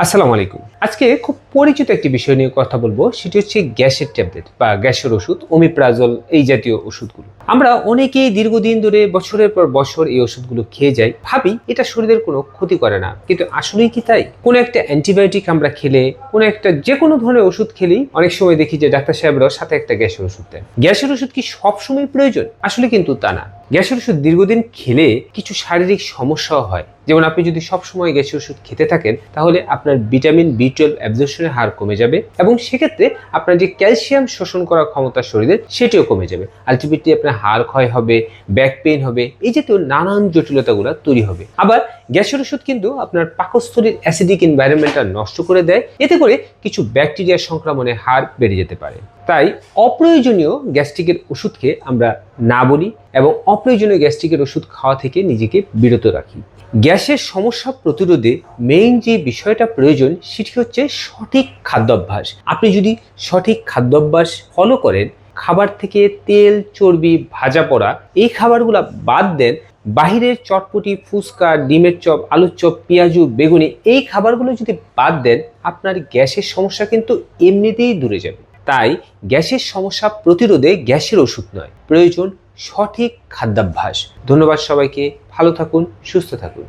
আসসালামু আলাইকুম। আজকে খুব পরিচিত একটি বিষয় নিয়ে কথা বলবো, সেটি হচ্ছে গ্যাসের ট্যাবলেট বা গ্যাসের ওষুধ, ওমিপ্রাজল এই জাতীয় ওষুধগুলো। আমরা অনেকেই দীর্ঘদিন ধরে বছরের পর বছর এই ওষুধগুলো খেয়ে যাই, ভাবি এটা শরীরের কোনো ক্ষতি করে না, কিন্তু আসলেই কি তাই? কোনো একটা অ্যান্টিবায়োটিক আমরা খেলে, কোনো একটা যে কোনো ধরনের ওষুধ খেলেই অনেক সময় দেখি যে ডাক্তার সাহেবরাও সাথে একটা গ্যাসের ওষুধ দেন। গ্যাসের ওষুধ কি সবসময় প্রয়োজন? আসলে কিন্তু তা না। গ্যাসের ওষুধ দীর্ঘদিন খেলে কিছু শারীরিক সমস্যাও হয়। যেমন আপনি যদি সবসময় গ্যাসের ওষুধ খেতে থাকেন, তাহলে আপনার ভিটামিন বি 12 অ্যাবজর্পশনের হার কমে যাবে এবং সেক্ষেত্রে আপনার যে ক্যালসিয়াম শোষণ করার ক্ষমতা শরীরের সেটিও কমে যাবে। আলটিমেটলি আপনার হাড় ক্ষয় হবে, ব্যাক পেইন হবে, এই জাতীয় নানান জটিলতাগুলো তৈরি হবে। আবার গ্যাসের ওষুধ কিন্তু আপনার পাকস্থলীর অ্যাসিডিক এনভায়রনমেন্টটা নষ্ট করে দেয়, এতে করে কিছু ব্যাকটেরিয়া সংক্রমণের হার বেড়ে যেতে পারে। তাই অপ্রয়োজনীয় গ্যাস্ট্রিকের ওষুধ খেয়ে আমরা না বলি এবং অপ্রয়োজনীয় গ্যাস্ট্রিকের ওষুধ খাওয়া থেকে নিজেকে বিরত রাখি। গ্যাসের সমস্যা প্রতিরোধে মেইন যে বিষয়টা প্রয়োজন সেটি হচ্ছে সঠিক খাদ্যাভ্যাস। আপনি যদি সঠিক খাদ্যাভ্যাস ফলো করেন, খাবার থেকে তেল, চর্বি, ভাজা পোড়া এই খাবারগুলো বাদ দেন, বাহিরের চটপটি, ফুচকা, ডিমের চপ, আলুর চপ, পেঁয়াজু, বেগুনি এই খাবারগুলো যদি বাদ দেন, আপনার গ্যাসের সমস্যা কিন্তু এমনিতেই দূরে যাবে। তাই গ্যাসের সমস্যা প্রতিরোধে গ্যাসের ওষুধ নয়, প্রয়োজন সঠিক খাদ্যাভ্যাস। ধন্যবাদ সবাইকে। ভালো থাকুন, সুস্থ থাকুন।